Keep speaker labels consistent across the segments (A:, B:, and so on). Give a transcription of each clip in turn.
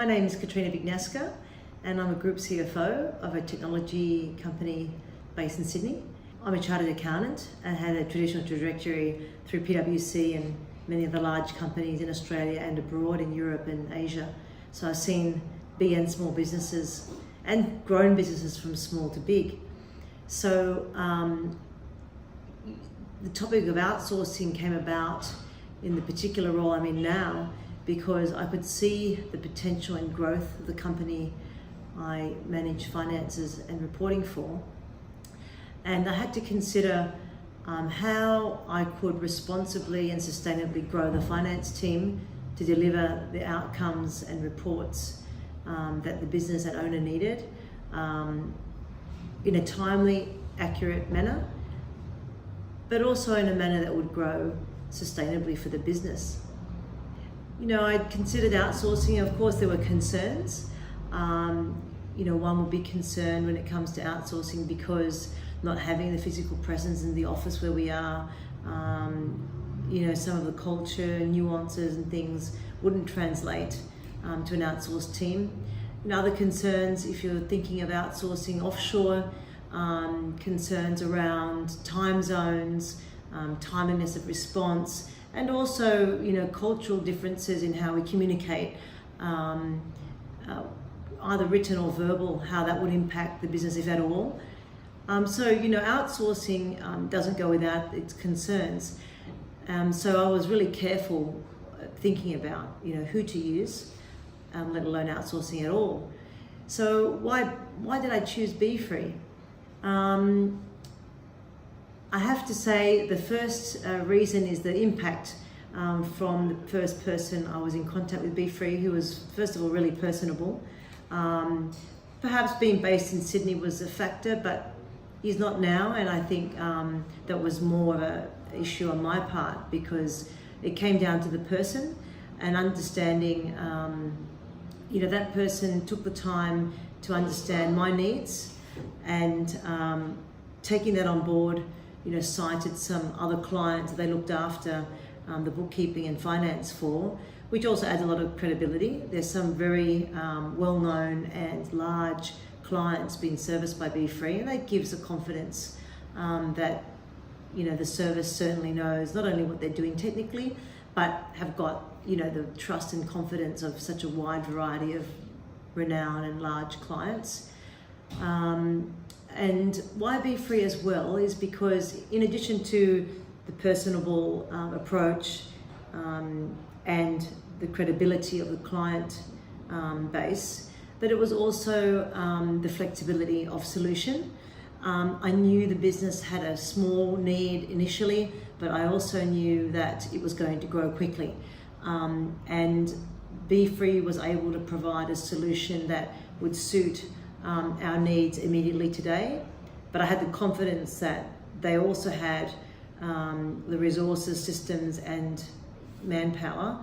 A: My name is Katrina Bignasca and I'm a Group CFO of a technology company based in Sydney. I'm a chartered accountant and had a traditional trajectory through PwC and many of the large companies in Australia and abroad in Europe and Asia. So I've seen big and small businesses and grown businesses from small to big. So the topic of outsourcing came about in the particular role I'm in now because I could see the potential and growth of the company I manage finances and reporting for. And I had to consider how I could responsibly and sustainably grow the finance team to deliver the outcomes and reports that the business and owner needed in a timely, accurate manner, but also in a manner that would grow sustainably for the business. You know, I'd considered outsourcing. Of course, there were concerns. One would be concerned when it comes to outsourcing because not having the physical presence in the office where we are, some of the culture, nuances and things wouldn't translate to an outsourced team. And other concerns, if you're thinking of outsourcing offshore, concerns around time zones, timeliness of response, and also, cultural differences in how we communicate, either written or verbal, how that would impact the business, if at all. Outsourcing doesn't go without its concerns. So I was really careful thinking about, who to use, let alone outsourcing at all. So why did I choose Befree? I have to say the first reason is the impact from the first person I was in contact with, Befree, who was first of all really personable. Perhaps being based in Sydney was a factor, but he's not now, and I think that was more of an issue on my part because it came down to the person and understanding, that person took the time to understand my needs and taking that on board, cited some other clients that they looked after the bookkeeping and finance for, which also adds a lot of credibility. There's some very well-known and large clients being serviced by Befree, and that gives a confidence that the service certainly knows not only what they're doing technically, but have got the trust and confidence of such a wide variety of renowned and large clients. And why Befree as well is because in addition to the personable approach and the credibility of the client base, that it was also the flexibility of solution. I knew the business had a small need initially, but I also knew that it was going to grow quickly. And Befree was able to provide a solution that would suit our needs immediately today. But I had the confidence that they also had the resources, systems and manpower,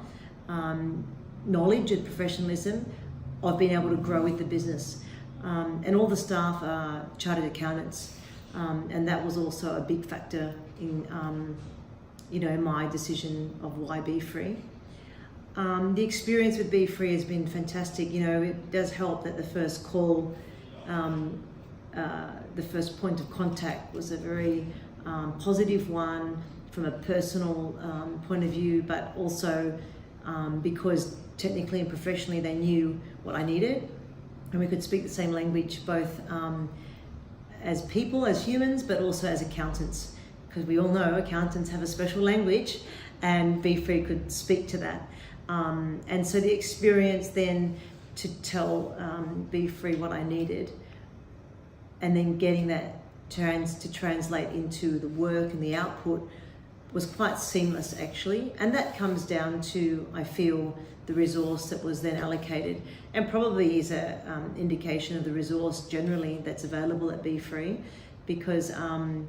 A: knowledge and professionalism of being able to grow with the business. And all the staff are chartered accountants, and that was also a big factor in my decision of why Befree. The experience with Befree has been fantastic. It does help that the first call, the first point of contact was a very positive one from a personal point of view, but also because technically and professionally they knew what I needed, and we could speak the same language both as people, as humans, but also as accountants, because we all know accountants have a special language, and Befree could speak to that. And so the experience then to tell Befree what I needed, and then getting that to translate into the work and the output was quite seamless actually. And that comes down to, I feel, the resource that was then allocated, and probably is an indication of the resource generally that's available at Befree, because I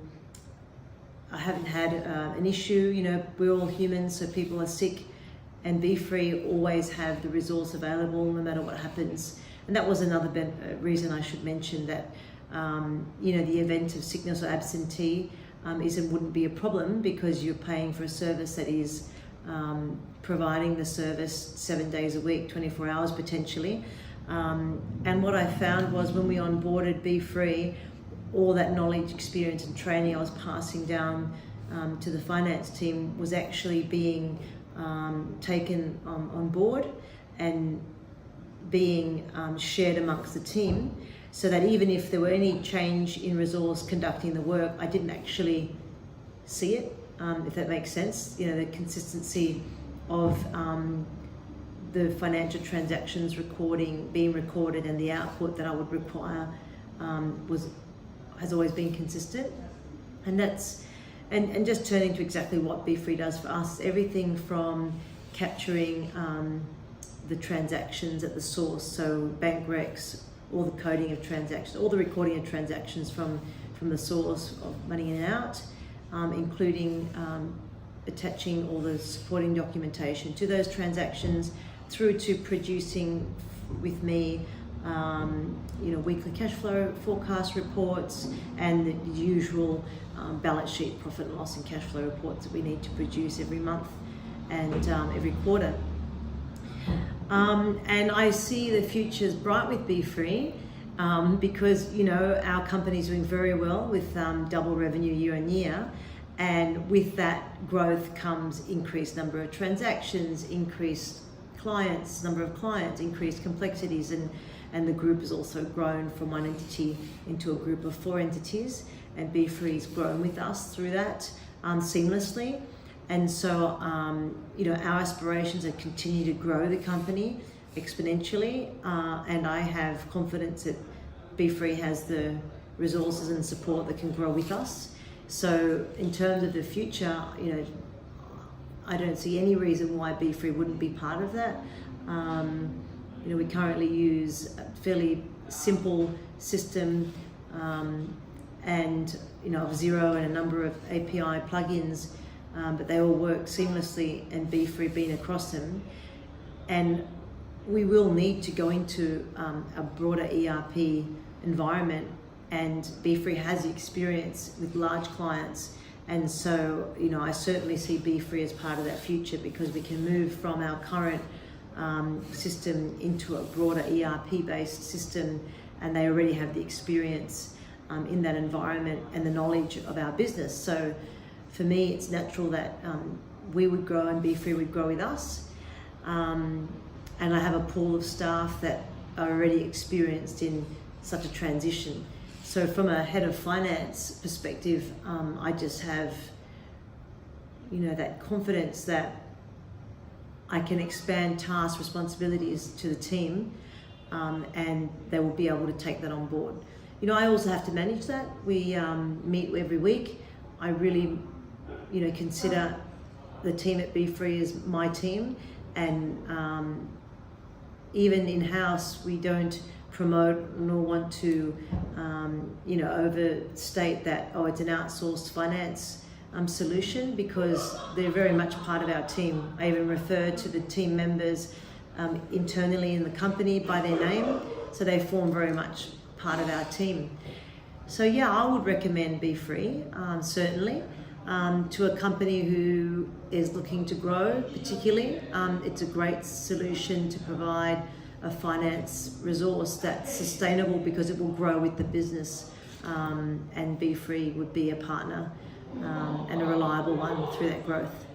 A: haven't had an issue. We're all humans, so people are sick, and Befree always have the resource available no matter what happens. And that was another reason I should mention that the event of sickness or absentee wouldn't be a problem, because you're paying for a service that is providing the service 7 days a week, 24 hours potentially. And what I found was when we onboarded Befree, all that knowledge, experience and training I was passing down to the finance team was actually being taken on board and being shared amongst the team, so that even if there were any change in resource conducting the work, I didn't actually see it, if that makes sense. You know, the consistency of the financial transactions being recorded and the output that I would require has always been consistent. And that's and just turning to exactly what Befree does for us, everything from capturing the transactions at the source, so bank recs, all the coding of transactions, all the recording of transactions from the source of money in and out, including attaching all the supporting documentation to those transactions, through to producing with me weekly cash flow forecast reports and the usual balance sheet, profit and loss and cash flow reports that we need to produce every month and every quarter. And I see the future's bright with Befree because our company's doing very well with double revenue year on year, and with that growth comes increased number of transactions, increased number of clients, increased complexities, and the group has also grown from one entity into a group of 4 entities, and Befree's grown with us through that seamlessly. And so, our aspirations are to continue to grow the company exponentially, and I have confidence that Befree has the resources and support that can grow with us. So in terms of the future, I don't see any reason why Befree wouldn't be part of that. We currently use a fairly simple system and of Xero and a number of API plugins, but they all work seamlessly, and Befree being across them. And we will need to go into a broader ERP environment, and Befree has the experience with large clients. And so, I certainly see Befree as part of that future, because we can move from our current system into a broader ERP-based system, and they already have the experience in that environment and the knowledge of our business. So for me, it's natural that we would grow and Befree would grow with us. And I have a pool of staff that are already experienced in such a transition. So from a head of finance perspective, I just have, that confidence that I can expand task responsibilities to the team, and they will be able to take that on board. I also have to manage that. We meet every week. I really, consider the team at Befree as my team, and even in-house, we don't promote nor want to, overstate that, it's an outsourced finance solution, because they're very much part of our team. I even refer to the team members internally in the company by their name, so they form very much part of our team. So yeah, I would recommend Befree, certainly, to a company who is looking to grow particularly. It's a great solution to provide a finance resource that's sustainable, because it will grow with the business, and Befree would be a partner and a reliable one through that growth.